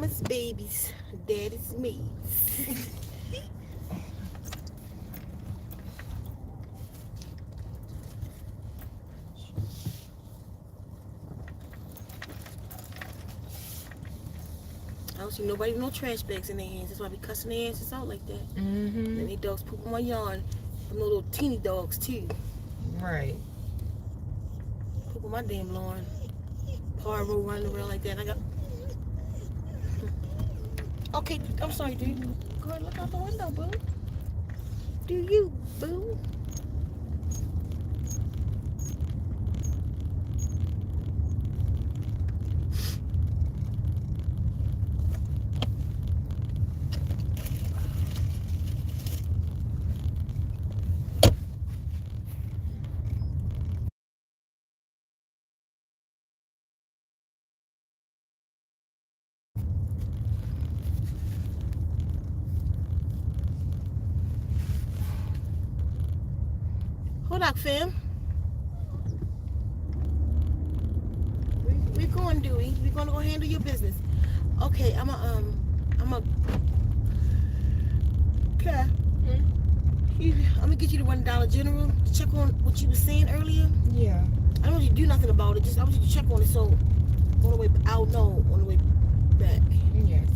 mama's babies, daddy's me. I don't see nobody with no trash bags in their hands. That's why I be cussing their asses out like that. Mm-hmm. And they dogs poop on my yard. Them little teeny dogs too. Right. Poop on my damn lawn. Parvo running around like that. I got. Okay, I'm sorry, dude. Go ahead, look out the window, boo. Do you, boo? Hold up, fam. We're going, Dewey. We're gonna go handle your business. Okay, I'm a. Okay. I'm gonna get you the $1 General to check on what you were saying earlier. Yeah. I don't want you to do nothing about it. Just I want you to check on it so on the way out, no, on the way back. Yes.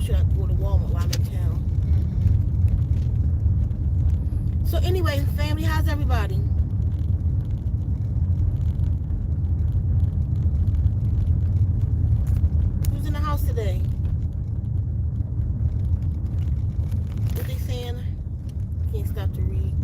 Should I go to Walmart while I'm in town? Mm-hmm. So anyway, family, how's everybody? Who's in the house today? What they saying? Can't stop to read.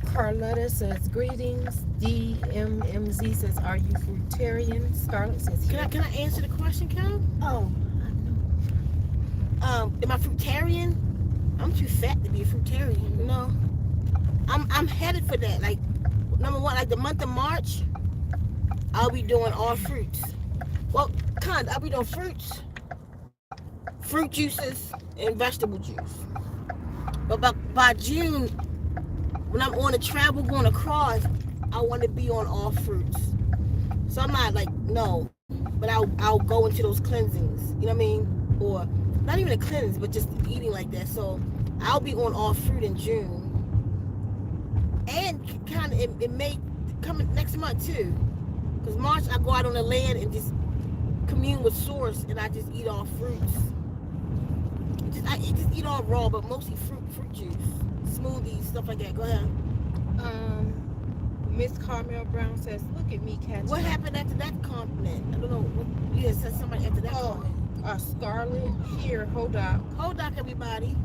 Carletta says greetings. DMMZ says, are you fruitarian? Scarlett says, here. Can I answer the question, Cal? Oh, Am I fruitarian? I'm too fat to be a fruitarian. You know, I'm headed for that. Like, number one, like the month of March, I'll be doing all fruits. Well, I'll be doing fruits, fruit juices, and vegetable juice. But by June, when I'm on a travel going across, I want to be on all fruits. So I'm not like, no, but I'll go into those cleansings. You know what I mean? Or not even a cleanse, but just eating like that. So I'll be on all fruit in June. And kind of, it may come next month too. Because March, I go out on the land and just commune with Source, and I just eat all fruits. I just eat all raw, but mostly fruit juice, smoothies, stuff like that. Go ahead. Miss Carmel Brown says, look at me catching. What happened after that compliment? I don't know. What, you had said somebody after that comment. Scarlett, here, hold up. Hold up, everybody.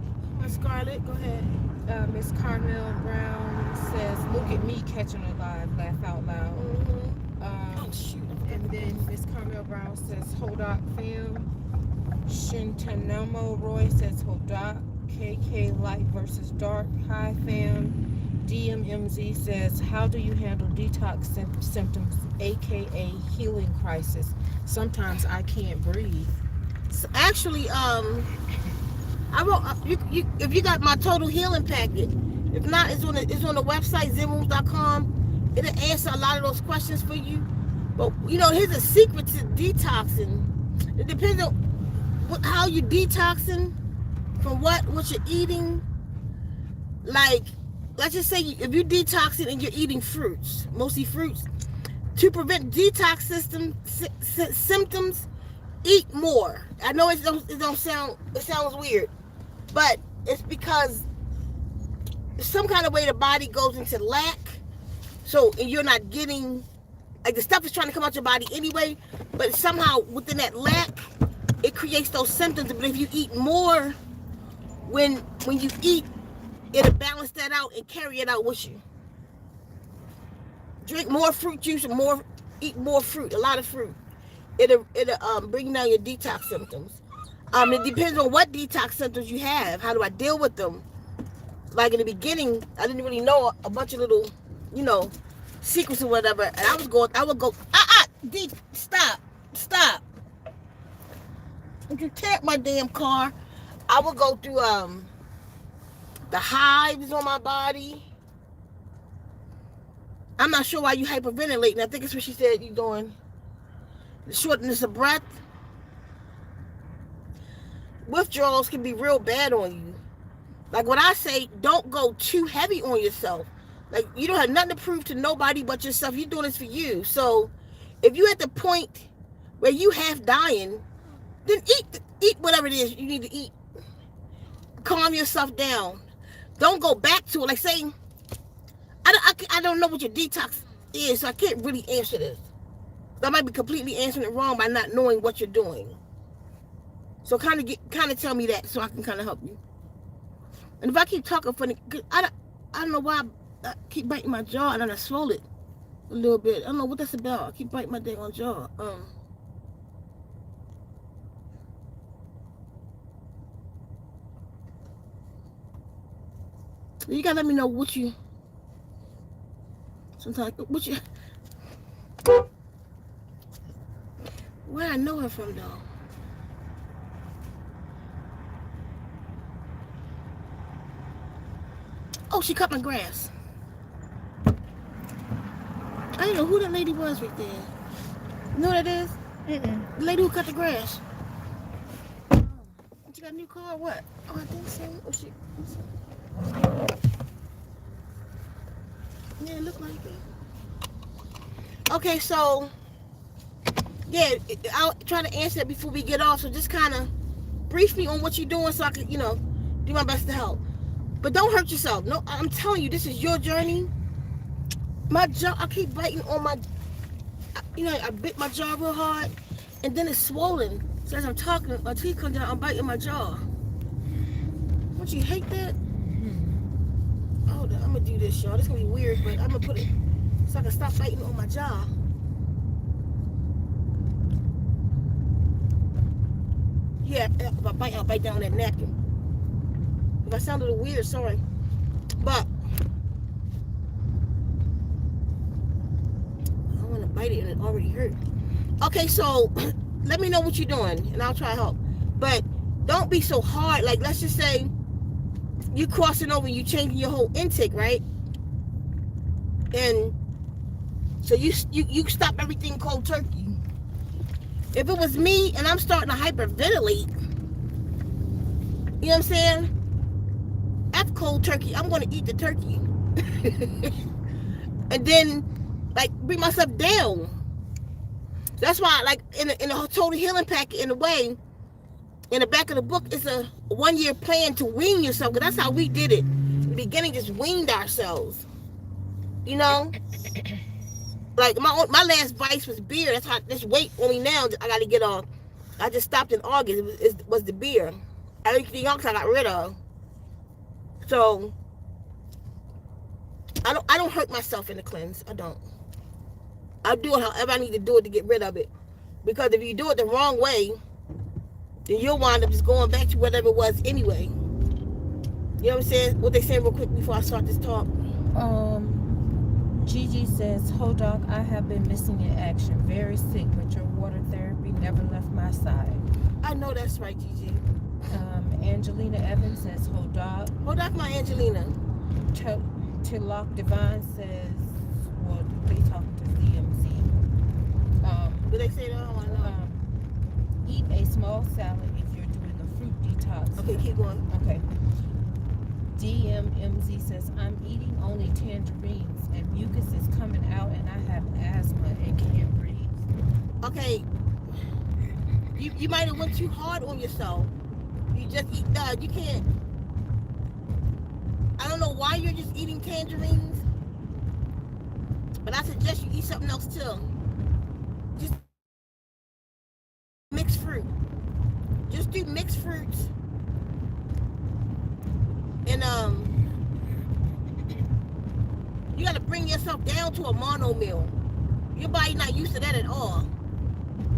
Scarlett, go ahead. Miss Carmel Brown says, look at me catching a live, laugh out loud. Mm-hmm. Oh, shoot. And then Miss Carmel Brown says, hold up, fam. Shintanamo Roy says, hold up. KK Light versus Dark, hi, fam. DMMZ says, how do you handle detox symptoms, aka healing crisis? Sometimes I can't breathe. So actually, I wrote if you got my total healing packet. If not, it's on the website zenrooms.com. It'll answer a lot of those questions for you. But you know, here's a secret to detoxing. It depends on how you detoxing, from what you're eating. Like, let's just say if you're detoxing and you're eating fruits, mostly fruits, to prevent detox symptoms, eat more. I know it sounds weird, but it's because some kind of way the body goes into lack. So, and you're not getting, like, the stuff is trying to come out your body anyway, but somehow within that lack, it creates those symptoms. But if you eat more, when you eat, it'll balance that out and carry it out with you. Drink more fruit juice and eat more fruit, a lot of fruit. It'll bring down your detox symptoms. It depends on what detox symptoms you have. How do I deal with them? Like in the beginning, I didn't really know a bunch of little, secrets or whatever. And I would go, stop. If you tap my damn car, I would go through the hives on my body. I'm not sure why you hyperventilating. I think it's what she said you doing. The shortness of breath. Withdrawals can be real bad on you. Like what I say, don't go too heavy on yourself. Like you don't have nothing to prove to nobody but yourself. You're doing this for you. So if you're at the point where you half dying, then eat whatever it is you need to eat. Calm yourself down. Don't go back to it. Like saying, I don't know what your detox is, so I can't really answer this. I might be completely answering it wrong by not knowing what you're doing. So kind of tell me that so I can kind of help you. And if I keep talking funny, I don't know why I keep biting my jaw and then I swallow it a little bit. I don't know what that's about. I keep biting my dang on jaw. You gotta let me know what you. Sometimes what you. Where I know her from though. Oh, she cut my grass. I didn't know who that lady was right there. You know what that is? The lady who cut the grass. She got a new car or what? Oh, I think so. Oh, she. Yeah, it looked like it. Okay, so yeah, I'll try to answer that before we get off. So just kind of brief me on what you're doing so I can, do my best to help. But don't hurt yourself. No, I'm telling you, this is your journey. My jaw, I keep biting on my, I bit my jaw real hard, and then it's swollen. So as I'm talking, my teeth come down, I'm biting my jaw. Don't you hate that? Hold on, I'm gonna do this, y'all. This is gonna be weird, but I'm gonna put it so I can stop biting on my jaw. Yeah, if I bite, I'll bite down that napkin. If I sound a little weird, sorry. But I don't want to bite it and it already hurt. Okay, so let me know what you're doing and I'll try to help. But don't be so hard. Like, let's just say you crossing over, you changing your whole intake, right? And so you stop everything cold turkey. If it was me and I'm starting to hyperventilate, you know what I'm saying? After cold turkey, I'm going to eat the turkey. And then, like, bring myself down. That's why, like, in the Total Healing Packet, in a way, in the back of the book, it's a 1-year plan to wean yourself. Because that's how we did it. In the beginning, just weaned ourselves. You know? Like, my last vice was beer. That's how, this weight on me now, I got to get off. I just stopped in August. It was the beer. Everything else I got rid of. So, I don't hurt myself in the cleanse. I don't. I'll do it however I need to do it to get rid of it. Because if you do it the wrong way, then you'll wind up just going back to whatever it was anyway. You know what I'm saying? What they saying real quick before I start this talk? Gigi says, Doc, I have been missing in action. Very sick, but your water therapy never left my side. I know that's right, Gigi. Angelina Evans says, Doc, my Angelina. Tilak Divine says, well, they talking to DMZ. Did they say that? I don't know. Eat a small salad if you're doing a fruit detox. Okay, keep going. Okay. DMMZ says, I'm eating only tangerines and mucus is coming out and I have asthma and can't breathe. Okay. You might have went too hard on yourself. You just eat you can't. I don't know why you're just eating tangerines, but I suggest you eat something else too. Just mixed fruit. Just do mixed fruits. And you gotta bring yourself down to a mono meal. Your body not used to that at all.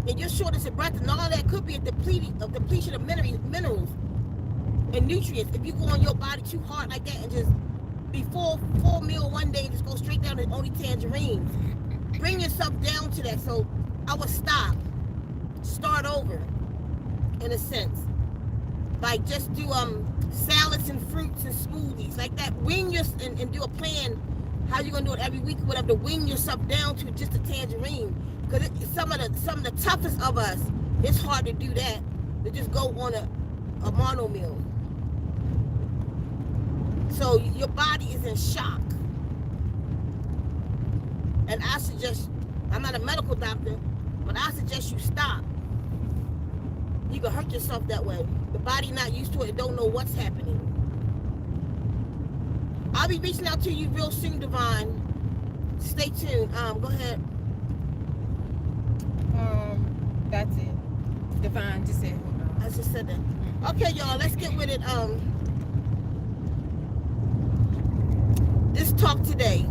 And your shortness of breath and all that could be a depletion of minerals and nutrients. If you go on your body too hard like that and just be full meal one day and just go straight down to only tangerines. Bring yourself down to that. So I would start over in a sense. Like just do salads and fruits and smoothies like that. Wing your and do a plan How you gonna do it every week? Whatever, to wing yourself down to just a tangerine. Because some of the toughest of us, it's hard to do that. To just go on a mono meal. So your body is in shock. And I suggest, I'm not a medical doctor, but I suggest you stop. You can hurt yourself that way. The body not used to it, don't know what's happening. I'll be reaching out to you real soon, Divine. Stay tuned. Go ahead. That's it. Divine just said, hold on. I just said that. Okay, y'all, let's get with it. This talk today,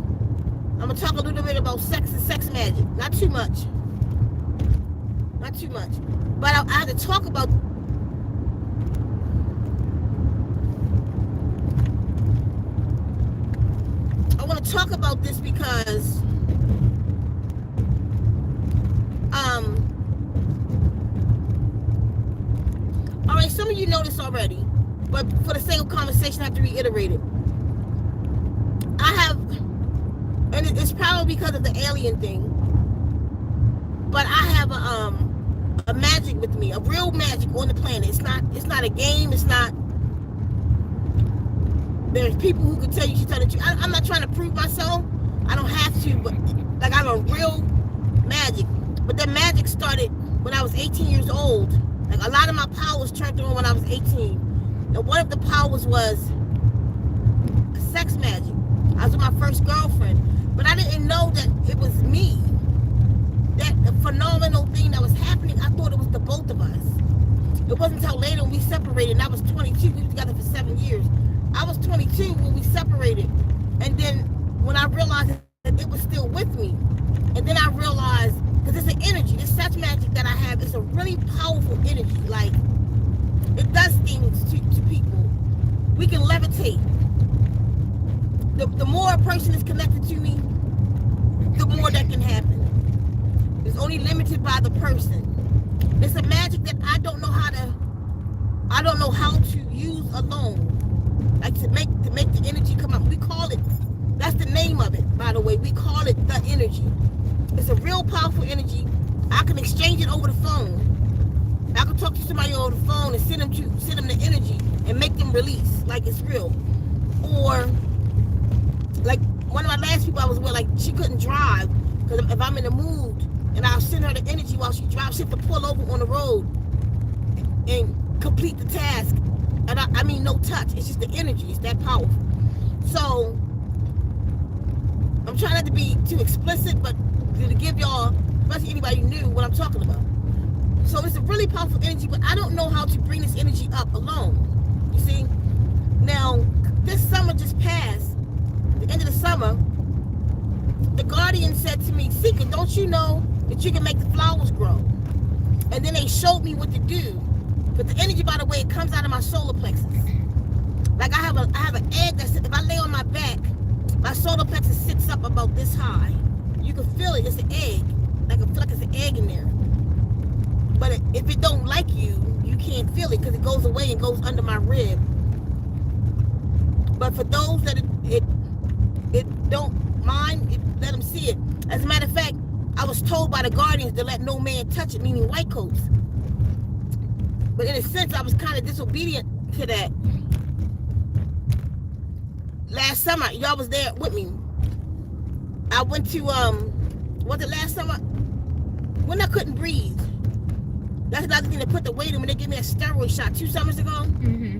I'm gonna talk a little bit about sex and sex magic. Not too much. Not too much. But I had to talk about. I want to talk about this because all right, some of you know this already, but for the sake of conversation, I have to reiterate it. I have, and it's probably because of the alien thing, but I have a magic with me, a real magic on the planet. It's not a game. It's not. There's people who can tell you she's telling the truth. I'm not trying to prove myself. I don't have to, but like I'm a real magic. But that magic started when I was 18 years old. Like a lot of my powers turned on when I was 18. And one of the powers was sex magic. I was with my first girlfriend, but I didn't know that it was me. That phenomenal thing that was happening, I thought it was the both of us. It wasn't until later when we separated, and I was 22. We were together for 7 years. I was 22 when we separated, and then when I realized that it was still with me, and then I realized, because it's an energy, this sex magic that I have is a really powerful energy. Like, it does things to people. We can levitate. The more a person is connected to me, the more that can happen. It's only limited by the person. It's a magic that I don't know how to use alone. Like to make the energy come up. We call it, that's the name of it, by the way. We call it the energy. It's a real powerful energy. I can exchange it over the phone. I can talk to somebody over the phone and send them the energy and make them release like it's real. Or like one of my last people I was with, like she couldn't drive because if I'm in the mood and I'll send her the energy while she drives, she have to pull over on the road and complete the task. And I mean no touch. It's just the energy. It's that powerful. So I'm trying not to be too explicit, but to give y'all, especially anybody who knew what I'm talking about. So it's a really powerful energy, but I don't know how to bring this energy up alone. You see? Now, this summer just passed, the end of the summer, the Guardian said to me, Seeker, don't you know that you can make the flowers grow? And then they showed me what to do. But the energy, by the way, it comes out of my solar plexus. Like I have an egg that if I lay on my back, my solar plexus sits up about this high. You can feel it. It's an egg. Like I feel like it's an egg in there. But if it don't like you, you can't feel it because it goes away and goes under my rib. But for those that it don't mind, let them see it. As a matter of fact, I was told by the Guardians to let no man touch it, meaning white coats. But in a sense, I was kind of disobedient to that. Last summer, y'all was there with me. I went to, was it last summer? When I couldn't breathe. That's another thing that put the weight in when they gave me a steroid shot 2 summers ago. Mm-hmm.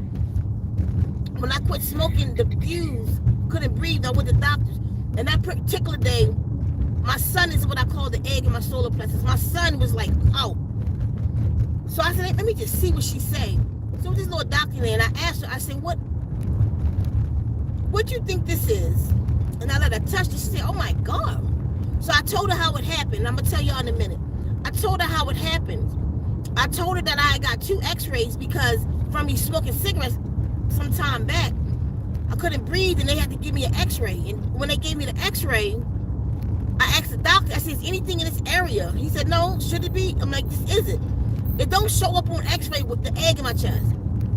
When I quit smoking, the fuse, couldn't breathe, I went to doctors. And that particular day, my son is what I call the egg in my solar plexus. My son was like, out. So I said, let me just see what she say. So this little doctor there, and I asked her, I said, what you think this is? And I let her touch it. She said, oh my God. So I told her how it happened. I'm going to tell y'all in a minute. I told her how it happened. I told her that I got 2 x-rays because from me smoking cigarettes some time back, I couldn't breathe and they had to give me an x-ray. And when they gave me the x-ray, I asked the doctor, I said, is anything in this area? He said, no, should it be? I'm like, this isn't. It don't show up on x-ray with the egg in my chest.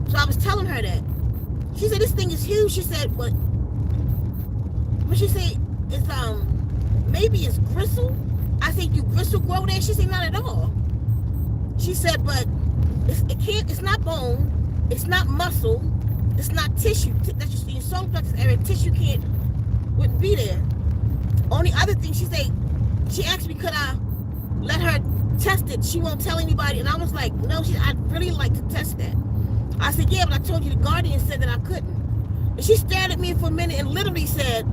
So I was telling her that. She said, this thing is huge. She said, what she said, maybe it's gristle. I said, you gristle grow there? She said, not at all. She said, but it's not bone, it's not muscle, it's not tissue. That's just in your solar plexus area. Tissue wouldn't be there. Only other thing she said, she asked me, could I let her test it? She won't tell anybody. And I was like, no, I'd really like to test that. I said, yeah, but I told you the guardian said that I couldn't. And she stared at me for a minute and literally said,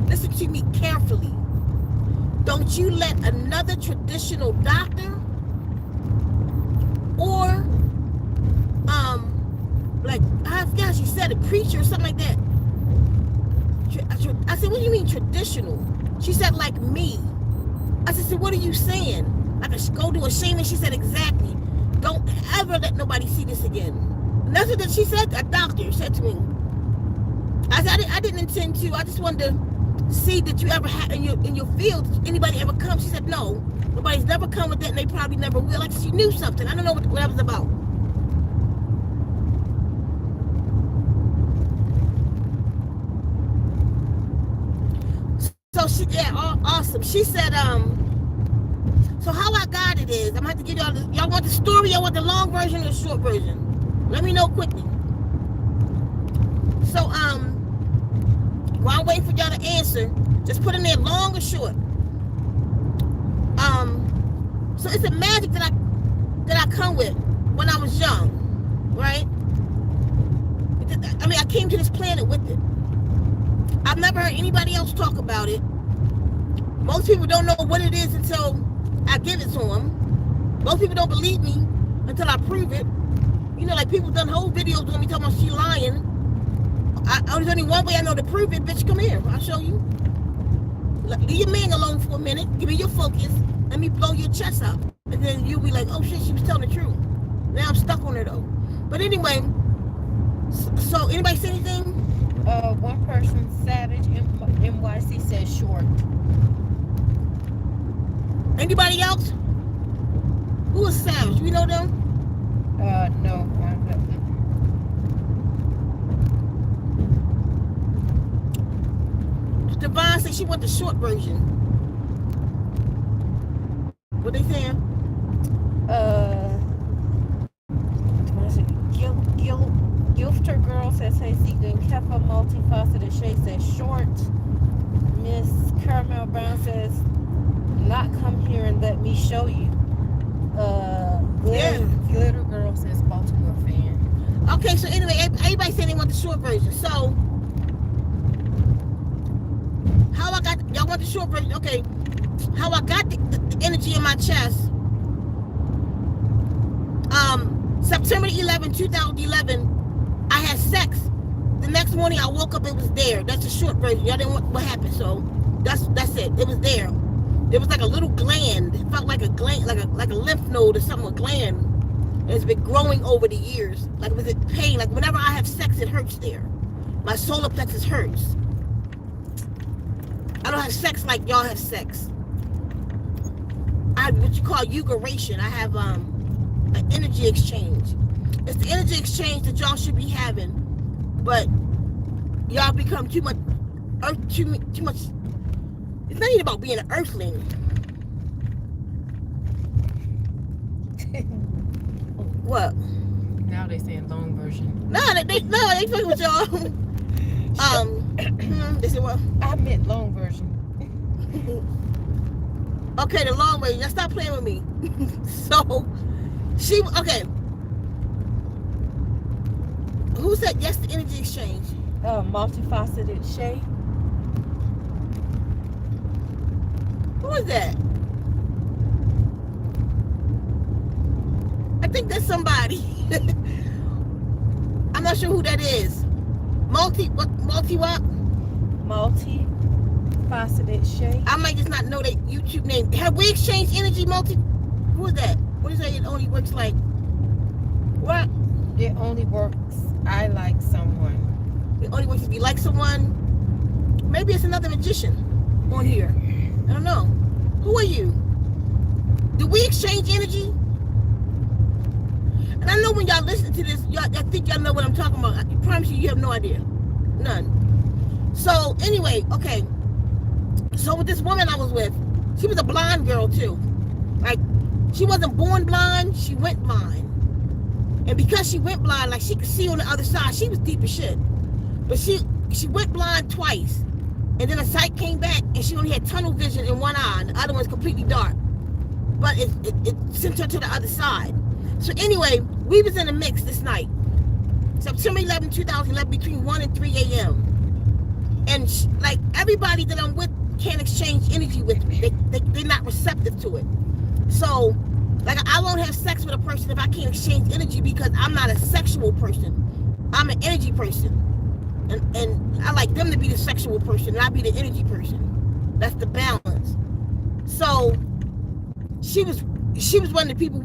listen to me carefully. Don't you let another traditional doctor or like, I forgot, she said a preacher or something like that. I said, what do you mean traditional? She said, like me. I said, so what are you saying? Like, go to a shaman? She said, exactly. Don't ever let nobody see this again. And that's what she said, a doctor said to me. I said, I didn't intend to. I just wanted to see that you ever had in your field, anybody ever come? She said, no. Nobody's never come with that, and they probably never will. Like, she knew something. I don't know what that was about. So she, yeah, awesome. She said, so how I got it is, I'm gonna have to give y'all want the story, y'all want the long version or the short version? Let me know quickly. So, while I'm waiting for y'all to answer, just put in there long or short. So it's a magic that I come with when I was young, right? I mean, I came to this planet with it. I've never heard anybody else talk about it. Most people don't know what it is until I give it to them. Most people don't believe me until I prove it. You know, like people done whole videos with me talking about she lying. There's only one way I know to prove it. Bitch, come here. I'll show you. Leave your man alone for a minute. Give me your focus. Let me blow your chest out. And then you'll be like, oh shit, she was telling the truth. Now I'm stuck on her though. But anyway, so anybody say anything? One person, Savage NYC, says short. Anybody else? Who is Savage? You know them? No. Devon said she want the short version. What they saying? Gilfter Girl says, hey, Seegan. Kefa Multifaceted Shay says short. Miss Caramel Brown says, not come here and let me show you. Glitter Girl says Baltimore fan. Okay, so anyway, everybody saying they want the short version. So, how I got, y'all want the short version? Okay, how I got the energy in my chest. September 11, 2011, I had sex. The next morning I woke up, it was there. That's the short version. Y'all didn't want what happened, so that's it. It was there. It was like a little gland. It felt like a gland, like a lymph node or something, a gland. And it's been growing over the years. Like, was it pain? Like, whenever I have sex, it hurts there. My solar plexus hurts. I don't have sex like y'all have sex. I have what you call eugeration. I have an energy exchange. It's the energy exchange that y'all should be having, but y'all become too much. It's not even about being an earthling. What? Now they saying long version. No, they fucking with y'all. They said what? I meant long version. Okay, the long way. Now stop playing with me. So, okay. Who said yes to energy exchange? Multifaceted Shay. Who is that? I think that's somebody. I'm not sure who that is. Multi what? Multifaceted Shay. I might just not know that YouTube name. Have we exchanged energy? Who is that? What is that? It only works like what? It only works. I like someone. It only works if you like someone. Maybe it's another magician on here. I don't know. Who are you? Do we exchange energy? And I know when y'all listen to this, y'all think y'all know what I'm talking about. I promise you, you have no idea. None. So anyway, okay. So with this woman I was with, she was a blind girl too. Like, she wasn't born blind, she went blind. And because she went blind, like, she could see on the other side. She was deep as shit. But she went blind twice. And then her sight came back, and she only had tunnel vision in one eye, and the other one's completely dark. But it sent her to the other side. So anyway, we was in a mix this night. September 11, 2011, between 1 and 3 a.m. And like, everybody that I'm with can't exchange energy with me. They're not receptive to it. So, like, I won't have sex with a person if I can't exchange energy, because I'm not a sexual person. I'm an energy person. And I like them to be the sexual person, and I be the energy person. That's the balance. So, she was one of the people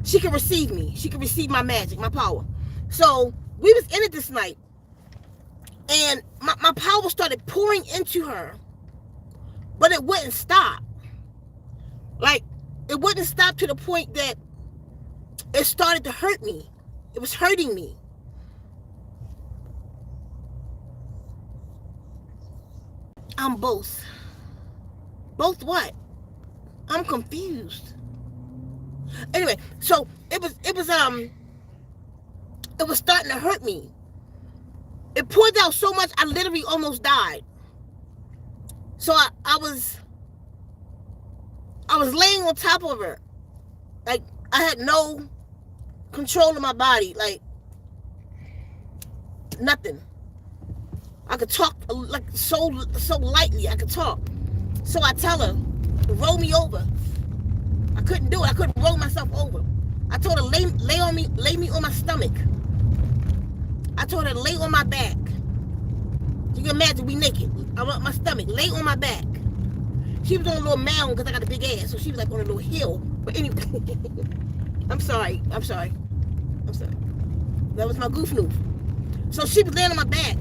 she could receive me. She could receive my magic, my power. So we was in it this night, and my power started pouring into her, but it wouldn't stop. Like, it wouldn't stop to the point that it started to hurt me. It was hurting me. I'm both. Both what? I'm confused. Anyway, so it was starting to hurt me. It poured out so much I literally almost died. So I was laying on top of her. Like, I had no control of my body, like nothing. I could talk like so lightly. I could talk. So I tell her, roll me over. I couldn't do it. I couldn't roll myself over. I told her, lay me on my stomach. I told her to lay on my back. You can imagine, we naked. I'm on my stomach. Lay on my back. She was on a little mound because I got a big ass, so she was like on a little hill. But anyway, I'm sorry. That was my goof noof. So she was laying on my back.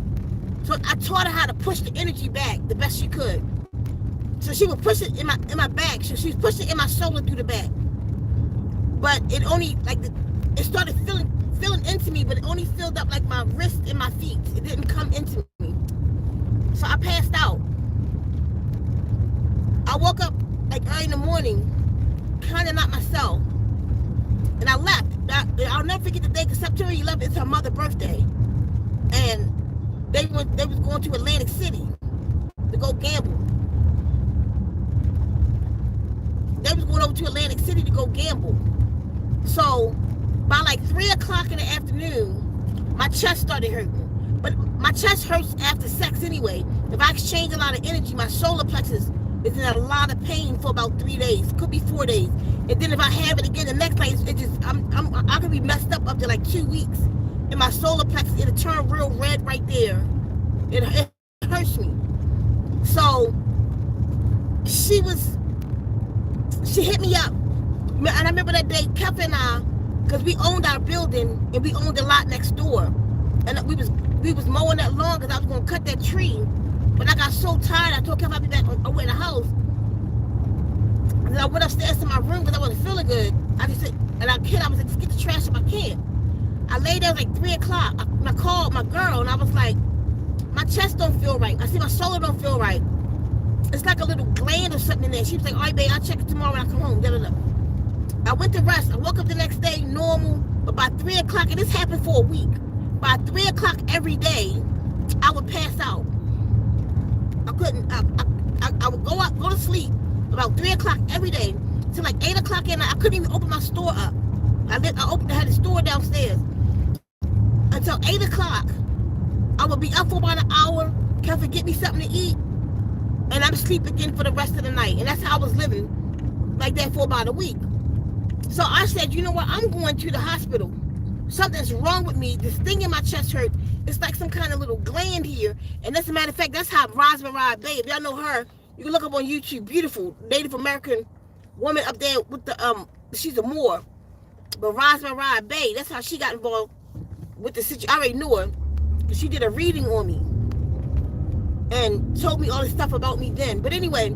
So I taught her how to push the energy back the best she could. So she would push it in my back. So she was pushing it in my shoulder through the back. But it only, like, it started filling into me, but it only filled up like my wrist and my feet. It didn't come into me. So I passed out. I woke up like early in the morning, kind of not myself. And I left. I'll never forget the day, because September 11th is her mother's birthday. And they was going to Atlantic City to go gamble. They was going over to Atlantic City to go gamble. So by like 3 o'clock in the afternoon, my chest started hurting. But my chest hurts after sex anyway. If I exchange a lot of energy, my solar plexus is in a lot of pain for about 3 days. Could be 4 days. And then if I have it again the next night, I could be messed up to like 2 weeks. And my solar plexus, it'll turn real red right there. It hurts me. So she hit me up. And I remember that day, Kef and I, because we owned our building and we owned the lot next door. And we was mowing that lawn because I was going to cut that tree. But I got so tired, I told Kef I'd be back away in the house. And then I went upstairs to my room because I wasn't feeling good. I just said, and I was like, just get the trash if I can. I laid there like 3 o'clock. I called my girl and I was like, my chest don't feel right. I see my shoulder don't feel right. It's like a little gland or something in there. She was like, all right, babe, I'll check it tomorrow when I come home. Da, da, da. I went to rest. I woke up the next day normal. But by 3 o'clock, and this happened for a week, by 3 o'clock every day, I would pass out. I couldn't. I would go to sleep about 3 o'clock every day till like 8 o'clock at night. I couldn't even open my store up. I had the store downstairs. Until 8 o'clock, I would be up for about an hour. Kef would get me something to eat, and I'm asleep again for the rest of the night. And that's how I was living like that for about a week. So I said, you know what? I'm going to the hospital. Something's wrong with me. This thing in my chest hurt. It's like some kind of little gland here. And as a matter of fact, that's how Rosemary Babe, y'all know her. You can look up on YouTube. Beautiful Native American woman up there with the she's a Moor. But Rosemary Babe, that's how she got involved with the situation. I already knew her because she did a reading on me and told me all this stuff about me then. But anyway,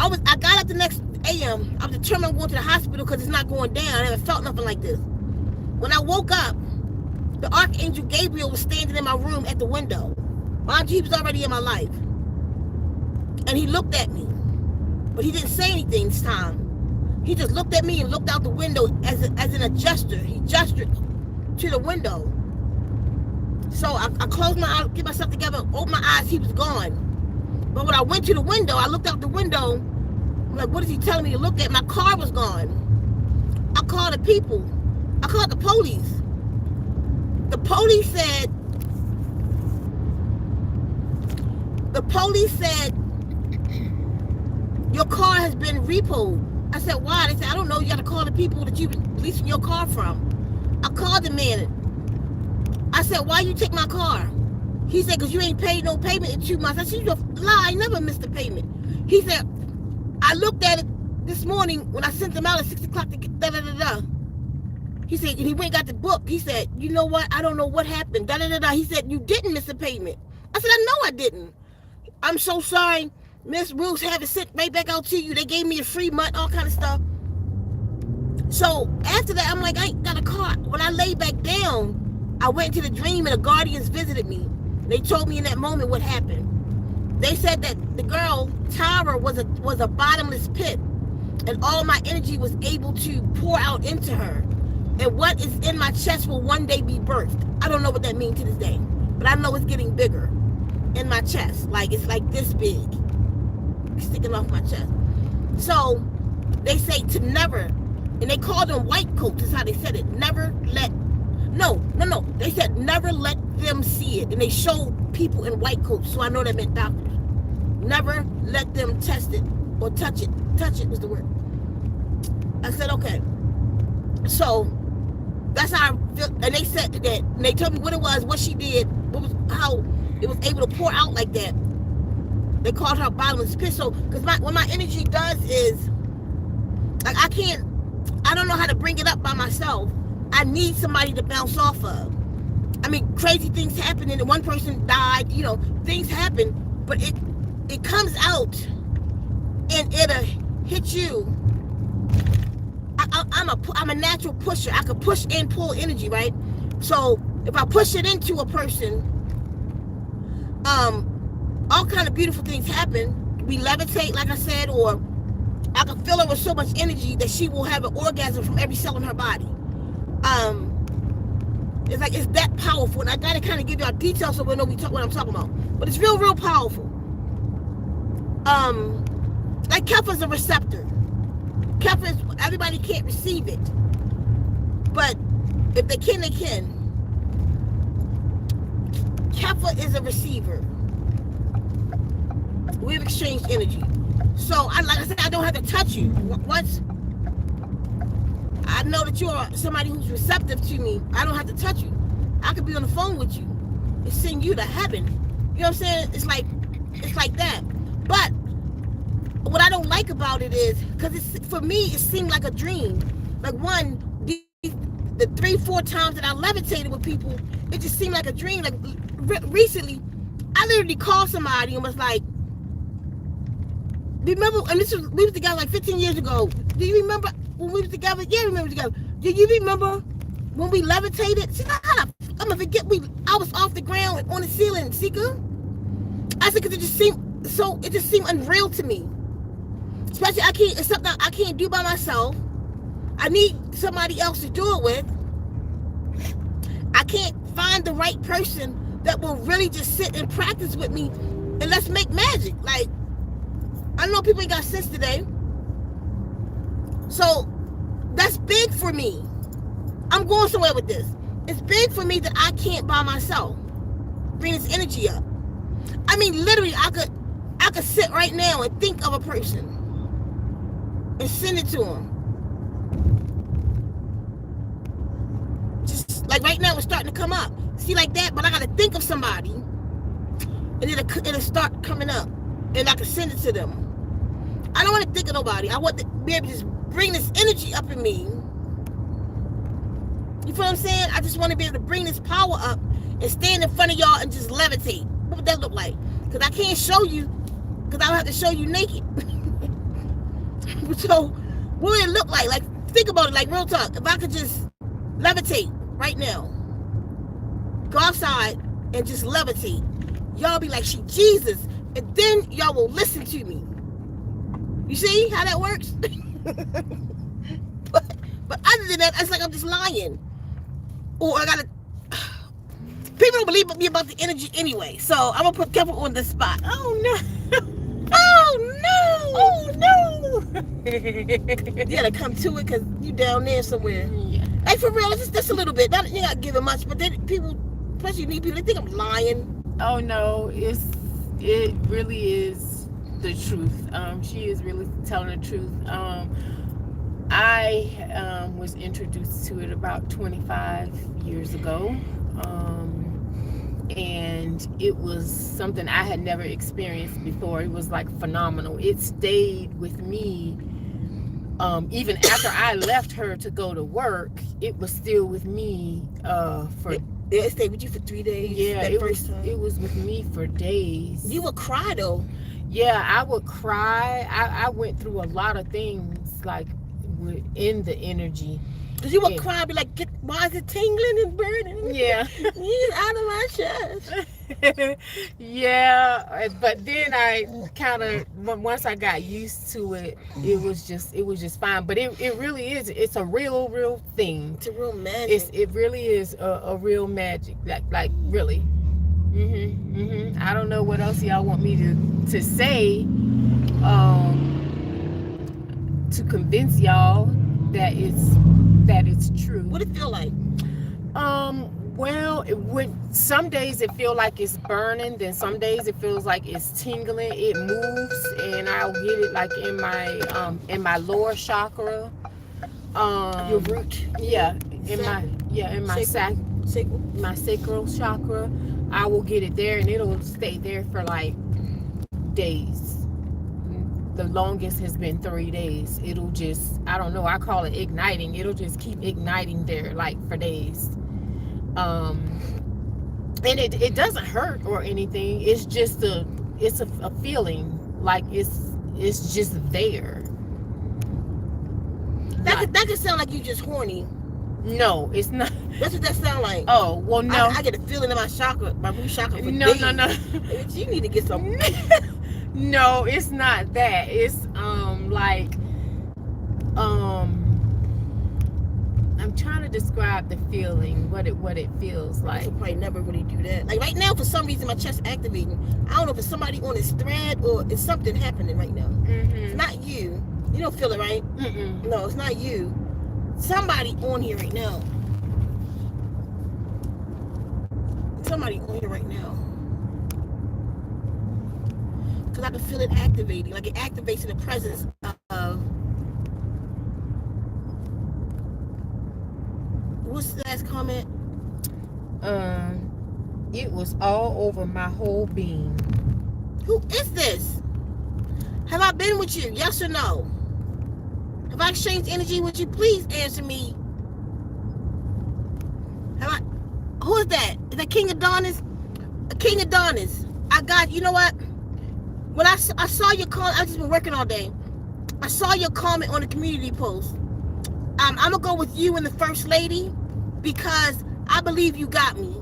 I got up the next AM. I was determined I'm going to the hospital because it's not going down. I never felt nothing like this. When I woke up, The Archangel Gabriel was standing in my room at the window. Mind you, he was already in my life. And he looked at me. But he didn't say anything this time. He just looked at me and looked out the window as in a gesture. He gestured to the window. So I closed my eyes, get myself together, opened my eyes, he was gone. But when I went to the window, I looked out the window, I'm like, what is he telling me to look at? My car was gone. I called the people. I called the police. The police said, your car has been repoed. I said, why? They said, I don't know, you got to call the people that you've been leasing your car from. I called the man. I said, why you take my car? He said, because you ain't paid no payment in 2 months. I said, you a lie, I never missed a payment. He said, I looked at it this morning when I sent them out at 6 o'clock to get da-da-da-da. He said, and he went and got the book. He said, you know what? I don't know what happened. Da-da-da-da. He said, you didn't miss a payment. I said, I know I didn't. I'm so sorry. Miss Rules have it sent right back out to you. They gave me a free month, all kind of stuff. So after that, I'm like, I ain't got a car. When I laid back down, I went into the dream and the guardians visited me. They told me in that moment what happened. They said that the girl, Tara, was a bottomless pit, and all my energy was able to pour out into her. And what is in my chest will one day be birthed. I don't know what that means to this day, but I know it's getting bigger in my chest. Like, it's like this big, sticking off my chest. So they say to never, and they called them white coats, is how they said it. Never let, no. They said never let them see it. And they showed people in white coats, so I know that meant doctors. Never let them test it or touch it. Touch it was the word. I said, okay. So that's how I feel. And they said that, and they told me what it was, what she did, how it was able to pour out like that. They called her bottomless pit. So, because what my energy does is, like, I don't know how to bring it up by myself. I need somebody to bounce off of. I mean, crazy things happen, and one person died, things happen, but it comes out and it'll hit you. I'm a natural pusher. I can push and pull energy, right? So if I push it into a person, all kind of beautiful things happen. We levitate, like I said, or I can fill her with so much energy that she will have an orgasm from every cell in her body. It's that powerful, and I gotta kind of give y'all details so we know what I'm talking about. But it's real powerful. Like Kepha's a receptor. Everybody can't receive it, but if they can, they can. Kepha is a receiver. We've exchanged energy. So, like I said, I don't have to touch you. Once I know that you're somebody who's receptive to me, I don't have to touch you. I could be on the phone with you and send you to heaven. You know what I'm saying? It's like that. But what I don't like about it is, because for me, it seemed like a dream. Like the 3-4 times that I levitated with people, it just seemed like a dream. Like recently, I literally called somebody and was like, remember, and we was together like 15 years ago. Do you remember when we was together? Yeah, I remember together. Do you remember when we levitated? See, I'm gonna forget. I was off the ground on the ceiling, Sika. I said, because it just seemed unreal to me. Especially, it's something I can't do by myself. I need somebody else to do it with. I can't find the right person that will really just sit and practice with me and let's make magic. Like, I know people ain't got sense today. So that's big for me. I'm going somewhere with this. It's big for me that I can't by myself bring this energy up. I mean, literally, I could sit right now and think of a person and send it to them. Just like right now, it's starting to come up. See, like that, but I got to think of somebody, and it'll start coming up, and I can send it to them. I don't want to think of nobody. I want to be able to just bring this energy up in me. You feel what I'm saying? I just want to be able to bring this power up and stand in front of y'all and just levitate. What would that look like? Because I can't show you, because I'll have to show you naked. So, what would it look like? Like, think about it, like real talk. If I could just levitate right now, go outside and just levitate. Y'all be like, she Jesus. And then y'all will listen to me. You see how that works? but other than that, it's like I'm just lying. Or I gotta... People don't believe me about the energy anyway. So I'm gonna put Kevin on the spot. Oh no. Oh no! Oh no! You gotta come to it because you down there somewhere. Yeah. Like for real, it's just a little bit. Not, you're not giving much, but then people, especially new people, they think I'm lying. Oh no, it really is the truth. She is really telling the truth. I was introduced to it about 25 years ago. And it was something I had never experienced before. It was like phenomenal. It stayed with me. Even after I left her to go to work, it was still with me for... It stayed with you for 3 days? Yeah, it was with me for days. You would cry though. Yeah, I would cry. I went through a lot of things like in the energy. Because you would cry and be like, why is it tingling and burning? Yeah. It's out of my chest. Yeah, but then I kind of, once I got used to it, it was just fine. But it really is, it's a real thing. It's a real magic. It really is a real magic, like really. I don't know what else y'all want me to say to convince y'all that it's true. What it feel like? Well, some days it feel like it's burning, then some days it feels like it's tingling. It moves, and I'll get it like in my lower chakra. Your root? Yeah, in my sacral chakra. I will get it there, and it'll stay there for like days. The longest has been 3 days. It'll just, I don't know, I call it igniting. It'll just keep igniting there like for days. And it doesn't hurt or anything. It's just a feeling like it's just there. That could sound like you just horny. No, it's not. That's what that sound like. Oh, well, no. I get a feeling in my chakra, my root chakra for No. You need to get some. No, it's not that. It's like I'm trying to describe the feeling, what it feels like. I should probably never really do that. Like right now, for some reason, my chest activating. I don't know if it's somebody on this thread or it's something happening right now. It's not you. You don't feel it, right? No, it's not you. Somebody on here right now. Somebody on here right now. Because I can feel it activating. Like it activates in the presence of... What's the last comment? It was all over my whole being. Who is this? Have I been with you? Yes or no? Have I exchanged energy with you? Please answer me. Who is that? Is that King Adonis? King Adonis. I got, you know what? When I saw your comment, I've just been working all day. I saw your comment on the community post. I'm going to go with you and the First Lady because I believe you got me.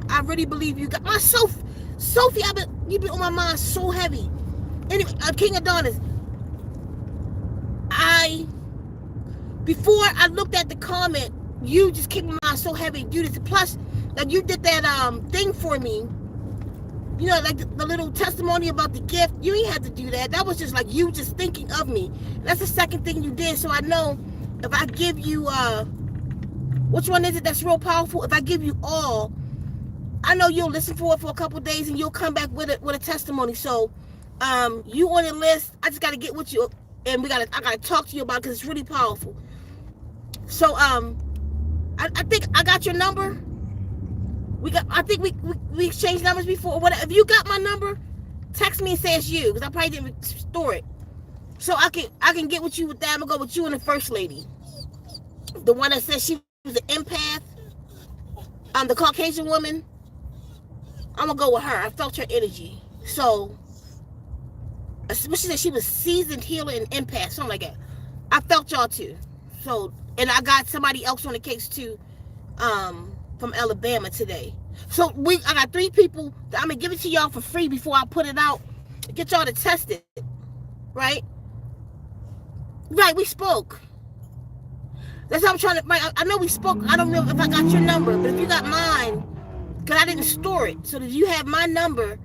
I really believe you got my Sophie, you've been on my mind so heavy. Anyway, King Adonis, before I looked at the comment, you just kept my mind so heavy. You did, plus, like you did that thing for me. You know, like the little testimony about the gift. You ain't had to do that. That was just like you just thinking of me. That's the second thing you did. So I know if I give you, which one is it that's real powerful? If I give you all, I know you'll listen for it for a couple of days and you'll come back with a testimony. So, you on the list. I just got to get with you, and I gotta talk to you about it because it's really powerful. So, I think I got your number. I think we exchanged numbers before. Whatever. If you got my number, text me and say it's you, because I probably didn't store it. So I can get with you with that. I'm gonna go with you and the First Lady, the one that said she was an empath. The Caucasian woman. I'm gonna go with her. I felt her energy. So, she said she was seasoned healer and empath, something like that. I felt y'all too. So, and I got somebody else on the case too, from Alabama today. So I got 3 people that I'm gonna give it to y'all for free before I put it out. Get y'all to test it, right? Right, we spoke. That's how I'm trying to. Right, I know we spoke. I don't know if I got your number, but if you got mine, because I didn't store it. So if you have my number,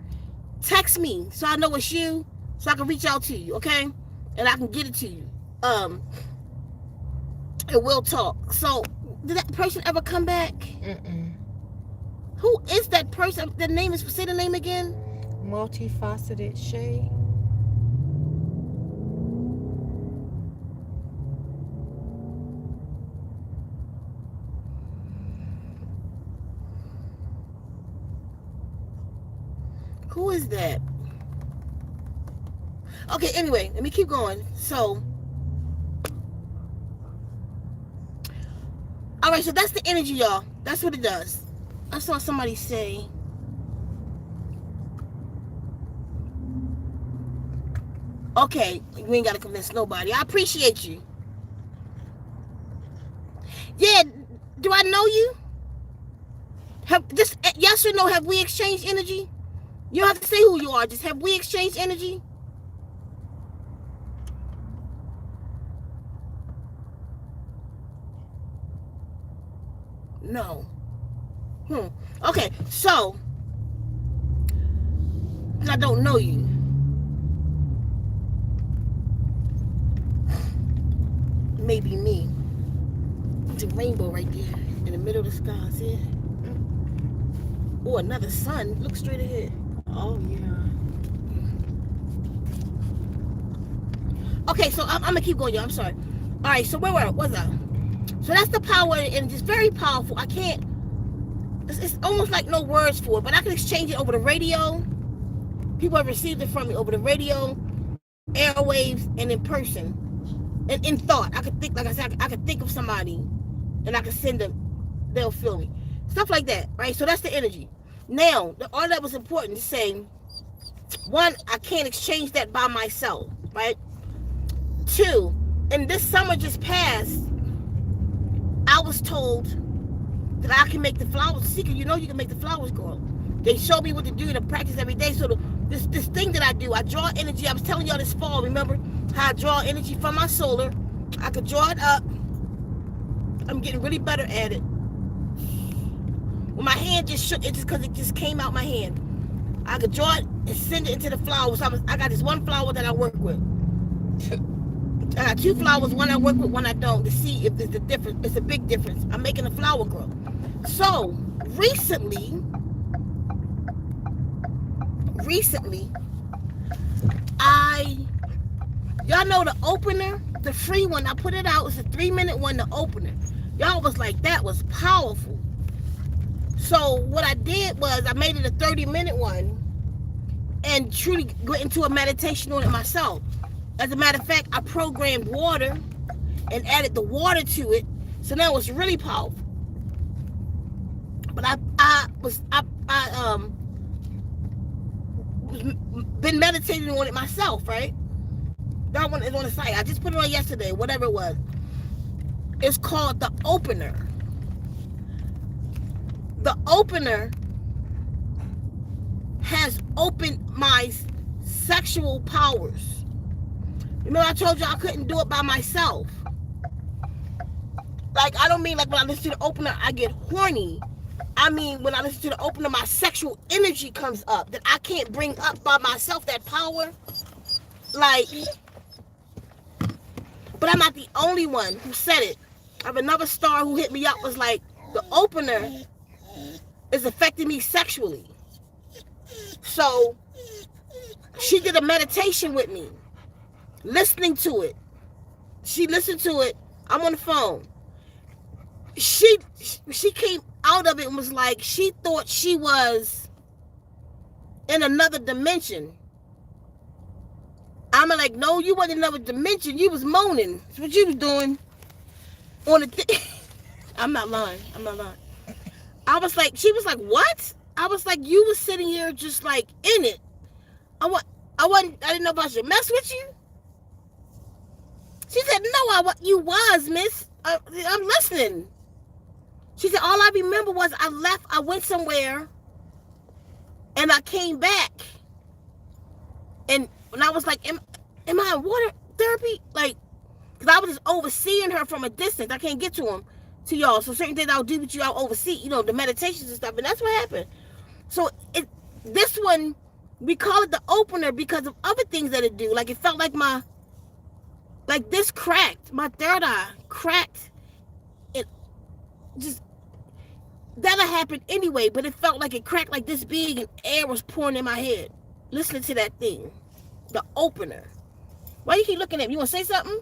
text me so I know it's you, so I can reach out to you, okay? And I can get it to you. And we'll talk. So, did that person ever come back? Mm-mm. Who is that person? The name is, say the name again. Multifaceted shade. Who is that? Okay, anyway, let me keep going. So, all right, so that's the energy, y'all. That's what it does. I saw somebody say, okay, you ain't got to convince nobody. I appreciate you. Yeah, do I know you? Just yes or no, have we exchanged energy? You don't have to say who you are. Just have we exchanged energy? No. Okay, so I don't know you. Maybe me. It's a rainbow right there in the middle of the sky. See it? Oh, another sun. Look straight ahead. Oh, yeah. Okay, so I'm gonna keep going, y'all. I'm sorry. All right, so where was I? So that's the power, and it's very powerful. I can't. It's almost like no words for it, but I can exchange it over the radio. People have received it from me over the radio, airwaves, and in person, and in thought. I could think, like I said, I could think of somebody, and I could send them. They'll feel me. Stuff like that, right? So that's the energy. Now, all that was important to say. One, I can't exchange that by myself, right? 2, and this summer just passed, I was told that I can make the flowers. Secret, you know you can make the flowers grow. They show me what to do to practice every day. So this thing that I do, I draw energy. I was telling y'all this fall, remember how I draw energy from my solar. I could draw it up. I'm getting really better at it. When my hand just shook, it's just because it just came out my hand. I could draw it and send it into the flowers. I got this one flower that I work with. I got 2 flowers, one I work with, one I don't, to see if there's a difference. It's a big difference. I'm making a flower grow. So, recently, y'all know the opener, the free one, I put it out. It's a 3-minute one, the opener. Y'all was like, that was powerful. So, what I did was I made it a 30-minute one and truly went into a meditation on it myself. As a matter of fact, I programmed water and added the water to it, so now it's really powerful. But I been meditating on it myself, right? That one is on the site. I just put it on yesterday, whatever it was. It's called the opener. The opener has opened my sexual powers. Remember I told you I couldn't do it by myself. Like, I don't mean like when I listen to the opener, I get horny. I mean, when I listen to the opener, my sexual energy comes up that I can't bring up by myself, that power. Like, but I'm not the only one who said it. I have another star who hit me up, was like, the opener is affecting me sexually. So, she did a meditation with me, listening to it. She listened to it. I'm on the phone. She came out of it and was like, she thought she was in another dimension. I'm like, no, you wasn't in another dimension. You was moaning. That's what you was doing on the thing. I'm not lying. I was like, she was like, what? I was like, you was sitting here just like in it. I didn't know if I should mess with you. She said, no, you was, miss. I'm listening. She said, all I remember was I left, I went somewhere, and I came back. And when I was like, am I in water therapy? Like, because I was just overseeing her from a distance. I can't get to y'all. So certain things I'll do with you, I'll oversee, the meditations and stuff. And that's what happened. So this one, we call it the opener because of other things that it do. Like, it felt like this cracked. My third eye cracked. It just, that'll happen anyway, but it felt like it cracked like this big and air was pouring in my head. Listening to that thing. The opener. Why you keep looking at me? You want to say something?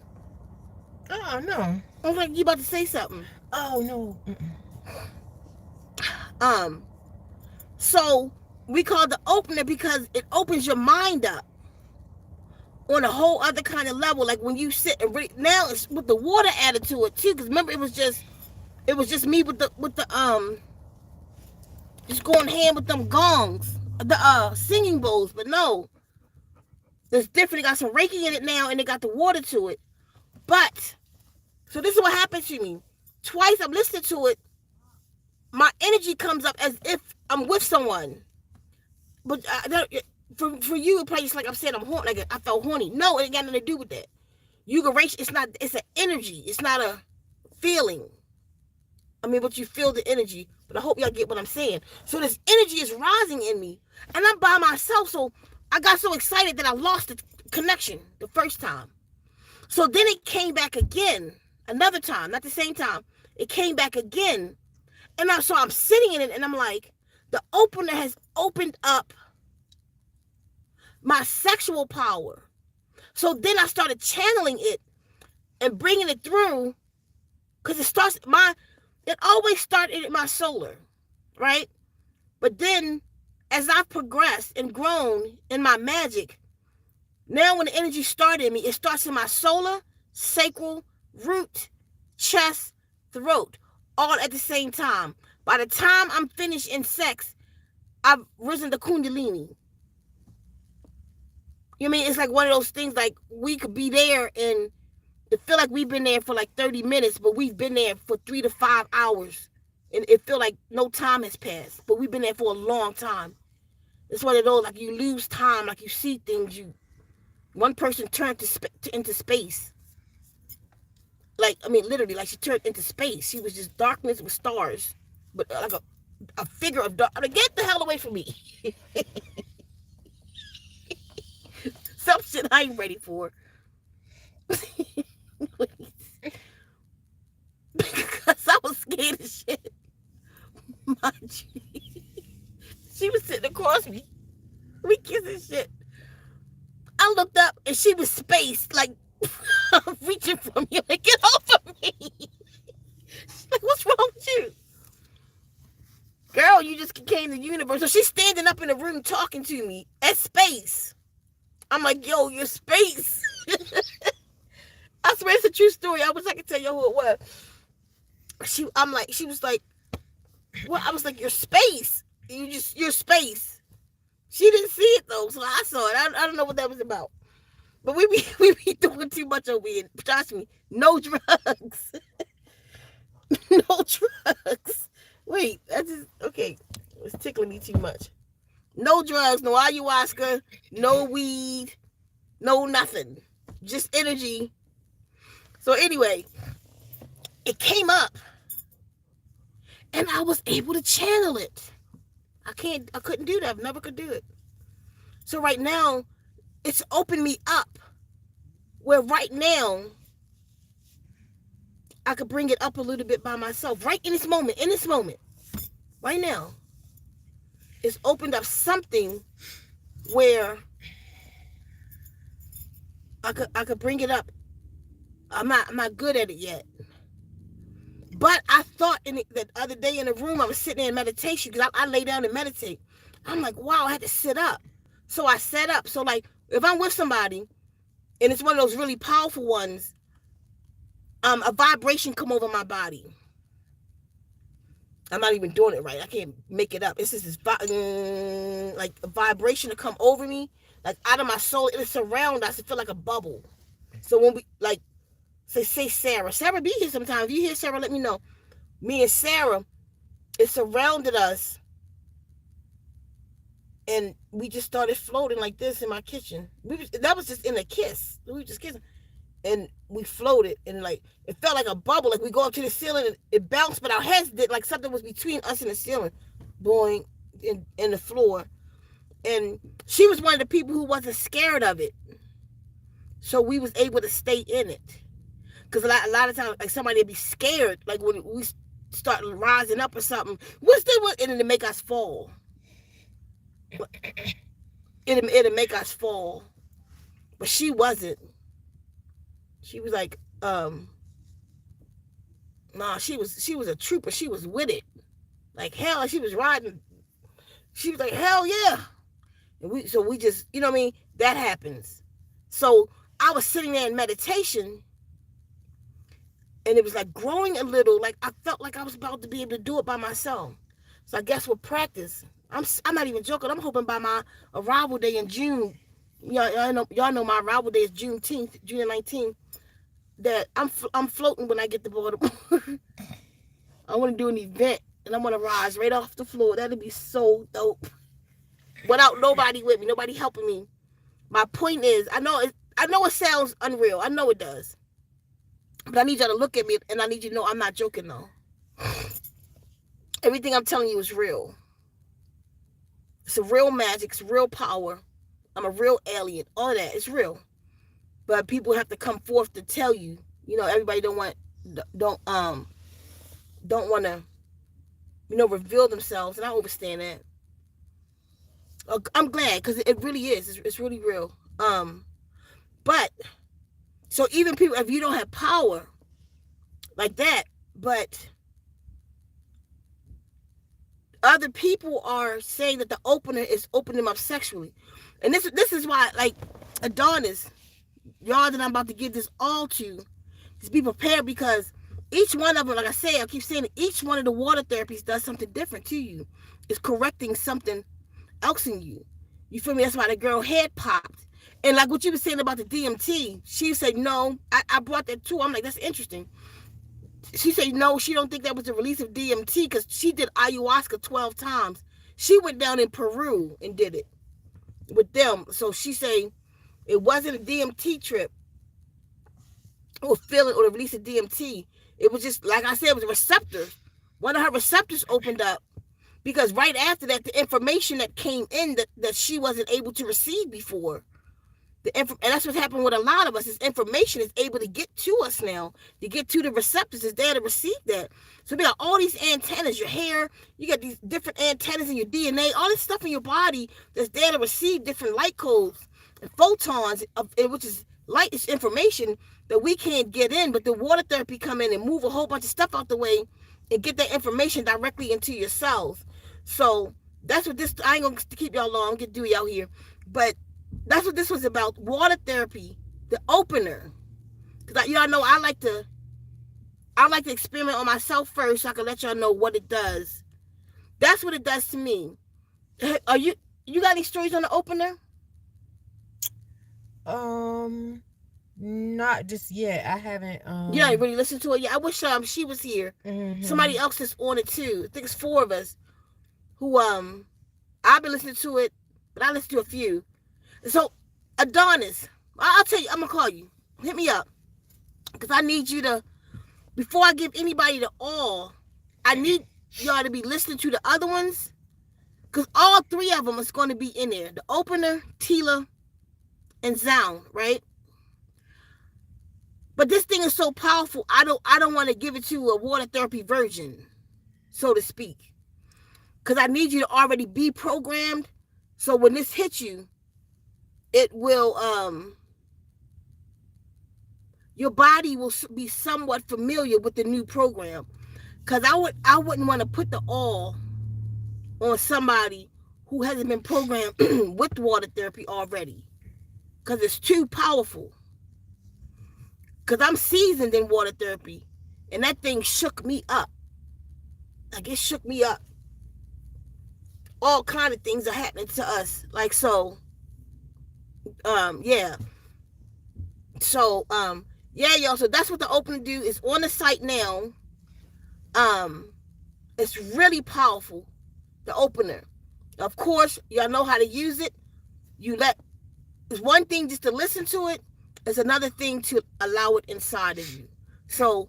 Oh, no. I was like, you about to say something. Oh, no. So we call it the opener because it opens your mind up on a whole other kind of level. Like when you sit and read, now it's with the water added to it too. Because remember, it was just me with the just going hand with them gongs, the singing bowls. But no, it's different. It got some Reiki in it now, and it got the water to it. But so this is what happened to me. Twice I'm listening to it, my energy comes up as if I'm with someone. But for you, it probably just like I'm saying I'm horny. Like I felt horny. No, it ain't got nothing to do with that. It's not. It's an energy. It's not a feeling. I mean, but you feel the energy. But I hope y'all get what I'm saying. So this energy is rising in me, and I'm by myself. So I got so excited that I lost the connection the first time. So then it came back again, another time, not the same time. It came back again, and so I'm sitting in it, and I'm like, the opener has opened up my sexual power. So then I started channeling it and bringing it through, because it always started in my solar, right? But then as I've progressed and grown in my magic, now when the energy started in me, it starts in my solar, sacral, root, chest, throat, all at the same time. By the time I'm finished in sex, I've risen to Kundalini. You know what I mean? It's like one of those things, like we could be there and it feel like we've been there for like 30 minutes, but we've been there for 3 to 5 hours. And it feel like no time has passed, but we've been there for a long time. It's one of those, like you lose time, like you see things, one person turned into space. Like, I mean, literally, like she turned into space. She was just darkness with stars, but like a figure of dark. I mean, get the hell away from me. Some shit I ain't ready for. Because I was scared as shit. She was sitting across me. We kissing shit. I looked up and she was spaced, like reaching for me, like, get off of me. She's like, what's wrong with you? Girl, you just came to the universe. So she's standing up in the room talking to me at space. I'm like, yo, you're space. I swear it's a true story. I wish I could tell you who it was. She was like, what? I was like, you're space. You're space. She didn't see it though, so I saw it. I don't know what that was about. But we be doing too much over here. Trust me, no drugs. No drugs. Wait, that's just okay. It's tickling me too much. No drugs, no ayahuasca, no weed, no nothing. Just energy. So anyway, it came up and I was able to channel it. I couldn't do that. I never could do it. So right now, it's opened me up where right now I could bring it up a little bit by myself. Right in this moment, right now, it's opened up something where I could bring it up. I'm not good at it yet. But I thought that other day in the room, I was sitting there in meditation because I lay down and meditate. I'm like, wow, I had to sit up. So I sat up. So like, if I'm with somebody and it's one of those really powerful ones, a vibration come over my body. I'm not even doing it right. I can't make it up. It's just this like a vibration to come over me, like out of my soul. It surrounds us. It feel like a bubble. So when we like, say Sarah be here sometimes. If you hear Sarah, let me know. Me and Sarah, it surrounded us, and we just started floating like this in my kitchen. That was just in a kiss. We were just kissing, and we floated, and like it felt like a bubble. Like we go up to the ceiling, and it bounced, but our heads did like something was between us and the ceiling, blowing in the floor. And she was one of the people who wasn't scared of it, so we was able to stay in it. Because a lot of times, like somebody would be scared, like when we start rising up or something, what's the and it'll make us fall. It'll make us fall. But she wasn't. She was like, nah, she was a trooper. She was with it. Like hell, she was riding. She was like, hell yeah. And we just, you know what I mean? That happens. So I was sitting there in meditation, and it was like growing a little. Like I felt like I was about to be able to do it by myself. So I guess with practice, I'm not even joking. I'm hoping by my arrival day in June, y'all know my arrival day is Juneteenth, June 19th. That I'm floating when I get to Baltimore. I want to do an event, and I want to rise right off the floor. That'd be so dope. Without nobody with me, nobody helping me. My point is, I know it sounds unreal. I know it does. But I need y'all to look at me, and I need you to know I'm not joking, though. Everything I'm telling you is real. It's a real magic. It's real power. I'm a real alien. All that. It's real. But people have to come forth to tell you. Everybody don't want to, reveal themselves, and I understand that. I'm glad, because it really is. It's really real. But so even people, if you don't have power like that, but other people are saying that the opener is opening them up sexually, and this is why, like Adonis, y'all that I'm about to give this all to, just be prepared, because each one of them, like I keep saying it, each one of the water therapies does something different to you. It's correcting something else in you. You feel me? That's why the girl head popped. And like what you were saying about the DMT, she said no. I brought that too. I'm like, that's interesting. She said no, she don't think that was the release of DMT, because she did ayahuasca 12 times. She went down in Peru and did it with them. So she say it wasn't a DMT trip or feeling or the release of DMT. It was just, like I said, it was a receptor. One of her receptors opened up, because right after that, the information that came in that she wasn't able to receive before. And that's what happened with a lot of us. This information is able to get to us now, to get to the receptors. Is there to receive that. So we got all these antennas, your hair, you got these different antennas in your DNA, all this stuff in your body that's there to receive different light codes and photons, which is light is information that we can't get in, but the water therapy come in and move a whole bunch of stuff out the way and get that information directly into your cells. So that's what this, I ain't gonna keep y'all long, get Dewey out here, but that's what this was about. Water therapy, the opener. Because y'all know I like to experiment on myself first, so I can let y'all know what it does. That's what it does to me. Are you got any stories on the opener? Not just yet. I haven't. You ain't really listened to it yet. I wish she was here. Mm-hmm. Somebody else is on it too. I think it's 4 of us who I've been listening to it, but I listened to a few. So Adonis, I'll tell you, I'm gonna call you. Hit me up, because I need you to, before I give anybody the all, I need y'all to be listening to the other ones, because all 3 of them is going to be in there. The opener, Tila, and Zound, right? But this thing is so powerful, I don't want to give it to a water therapy version, so to speak, because I need you to already be programmed. So when this hits you, it will your body will be somewhat familiar with the new program, because I wouldn't want to put the all on somebody who hasn't been programmed with water therapy already, because it's too powerful. Because I'm seasoned in water therapy, and that thing shook me up. Like, it shook me up. All kind of things are happening to us. Like, so, yeah. So, yeah, y'all. So that's what the opening do is on the site now. Um, it's really powerful. The opener. Of course, y'all know how to use it. You let It's one thing just to listen to it. It's another thing to allow it inside of you. So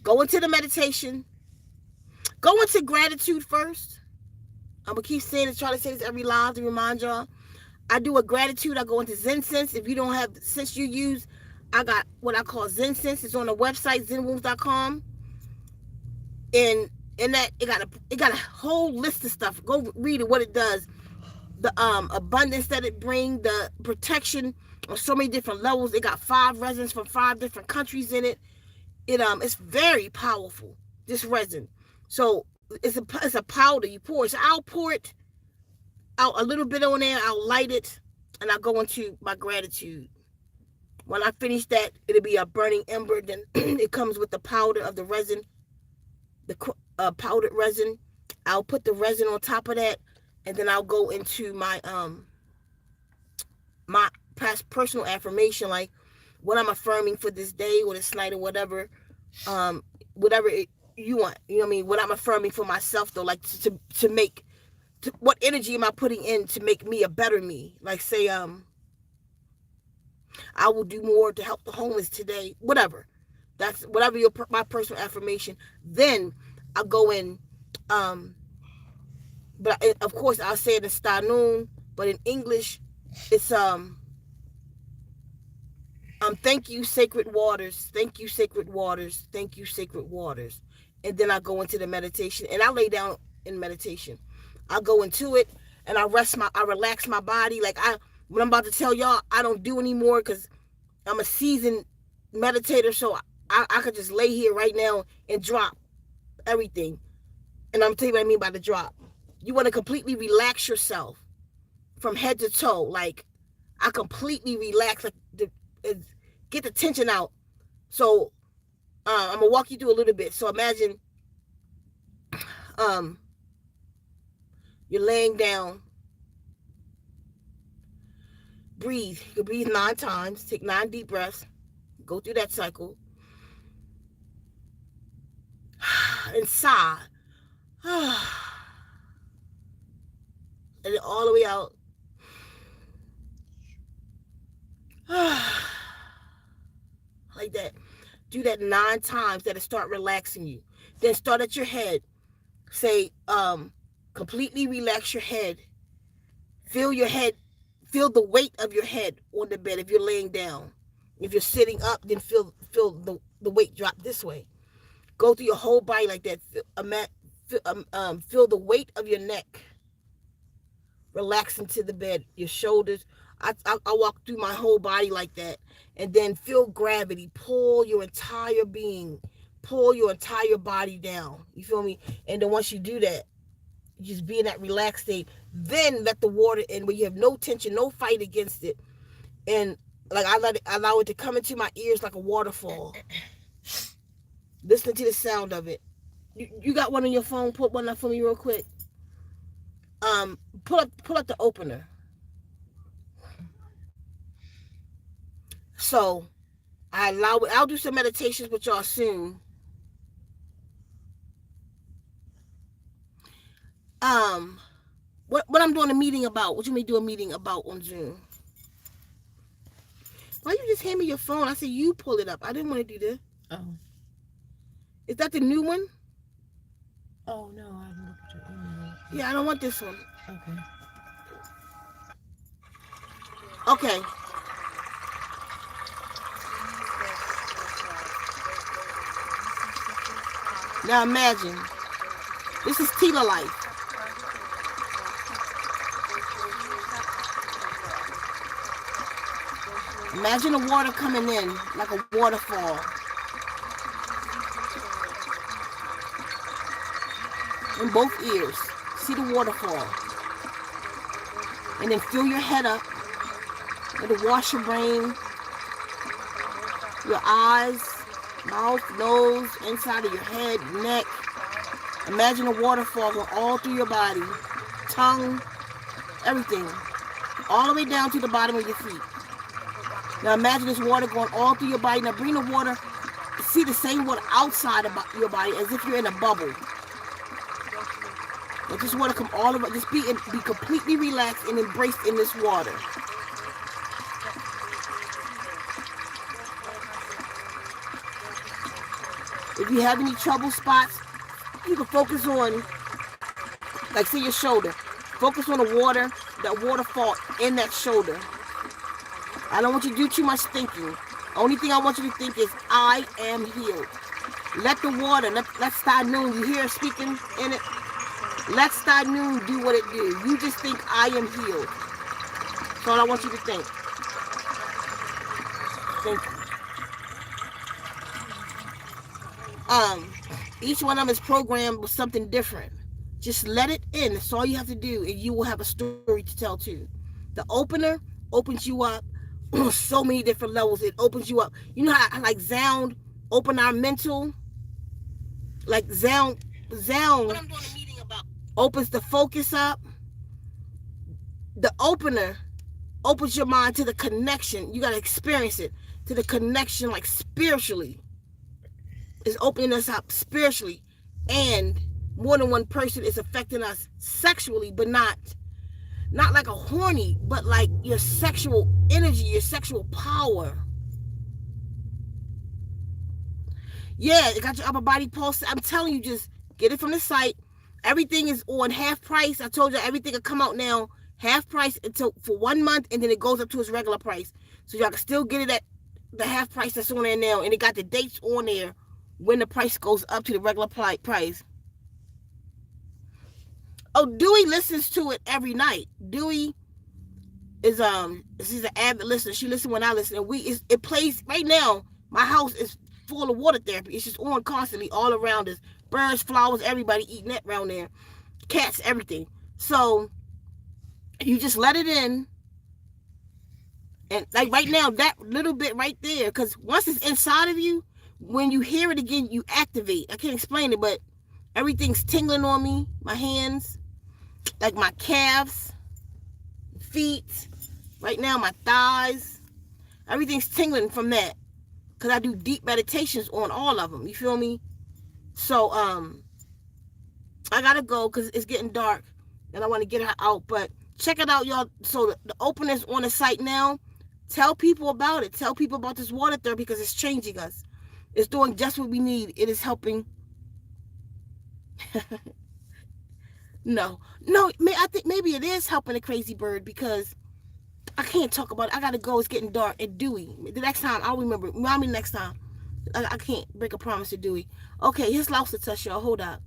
go into the meditation. Go into gratitude first. I'm gonna keep saying this, try to say this every live to remind y'all. I do a gratitude. I go into Zen Sense. If you don't have sense you use, I got what I call Zen Sense. It's on the website zenwombs.com, and in that it got a whole list of stuff. Go read it. What it does, the abundance that it brings, the protection on so many different levels. It got 5 resins from 5 different countries in it. It's very powerful. This resin. So it's a powder you pour. So I'll pour it out a little bit on there. I'll light it, and I'll go into my gratitude. When I finish that, it'll be a burning ember. Then it comes with the powder of the resin, the powdered resin. I'll put the resin on top of that, and then I'll go into my past personal affirmation, like what I'm affirming for this day or this night or whatever, whatever you want. You know what I mean? What I'm affirming for myself though, like to make, what energy am I putting in to make me a better me? Like say, I will do more to help the homeless today. Whatever. That's whatever my personal affirmation. Then I'll go in, but of course I'll say it in Stanoon, but in English, it's thank you, sacred waters. Thank you, sacred waters. Thank you, sacred waters. And then I go into the meditation, and I lay down in meditation. I go into it, and I relax my body. Like what I'm about to tell y'all, I don't do anymore because I'm a seasoned meditator. So I could just lay here right now and drop everything. And I'm telling you what I mean by the drop. You want to completely relax yourself from head to toe. Like I completely relax, like get the tension out. So I'm gonna walk you through a little bit. So imagine you're laying down. Breathe. You can breathe 9 times. Take 9 deep breaths. Go through that cycle. And sigh. And then all the way out. Like that. Do that 9 times. That'll start relaxing you. Then start at your head. Say, completely relax your head. Feel your head. Feel the weight of your head on the bed if you're laying down. If you're sitting up, then feel the weight drop this way. Go through your whole body like that. Feel the weight of your neck. Relax into the bed. Your shoulders. I walk through my whole body like that. And then feel gravity. Pull your entire being. Pull your entire body down. You feel me? And then once you do that, just be in that relaxed state. Then let the water in where you have no tension, no fight against it. And like I allow it to come into my ears like a waterfall. Listen to the sound of it. You got one on your phone? Put one up for me real quick. Pull up the opener. So I'll do some meditations with y'all soon. What I'm doing a meeting about? What you may do a meeting about on Zoom? Why you just hand me your phone? I said you pull it up. I didn't want to do this. Oh. Is that the new one? Oh no, I haven't looked at your email. Yeah, I don't want this one. Okay. Okay. Now imagine. This is Tila life. Imagine the water coming in like a waterfall. In both ears. See the waterfall. And then fill your head up. It'll wash your brain, your eyes, mouth, nose, inside of your head, neck. Imagine a waterfall going all through your body, tongue, everything. All the way down to the bottom of your feet. Now imagine this water going all through your body. Now bring the water see the same water outside of your body as if you're in a bubble. I just want to come all over, just be completely relaxed and embraced in this water. If you have any trouble spots, you can focus on, like, see your shoulder. Focus on the water, that waterfall in that shoulder. I don't want you to do too much thinking. Only thing I want you to think is, I am healed. Let the water, let's start noon. You hear speaking in it? Let Star Noon do what it do. You just think, I am healed. That's all I want you to think. Think. Each one of them is programmed with something different. Just let it in. That's all you have to do, and you will have a story to tell too. The opener opens you up on so many different levels. It opens you up. You know how like sound open our mental? Like sound what I'm doing a meeting about opens the focus up. The opener opens your mind to the connection. You got to experience it, to the connection, like spiritually. It's opening us up spiritually, and more than one person is affecting us sexually, but not like a horny, but like your sexual energy, your sexual power. Yeah, it got your upper body pulse. I'm telling you, just get it from the site. Everything is on half price. I told you everything will come out now half price until for 1 month, and then it goes up to its regular price. So y'all can still get it at the half price that's on there now, and it got the dates on there when the price goes up to the regular price. Oh, Dewey listens to it every night. Dewey is she's an avid listener. She listens when I listen, and it plays right now. My house is full of water therapy. It's just on constantly all around us. Birds, flowers, everybody eating that around there. Cats, everything. So you just let it in. And like right now, that little bit right there, because once it's inside of you, when you hear it again, you activate. I can't explain it, but everything's tingling on me. My hands, like my calves, feet, right now my thighs. Everything's tingling from that, because I do deep meditations on all of them. You feel me? So I gotta go because it's getting dark and I want to get her out. But check it out, y'all. So the opener's on the site now. Tell people about it. Tell people about this water therapy, because it's changing us. It's doing just what we need. It is helping. No, I think maybe it is helping the crazy bird, because I can't talk about it. I gotta go. It's getting dark. And Dewey, the next time I'll remember. Remind me next time. I can't break a promise to Dewey. Okay, his louse to touch, y'all. Hold up.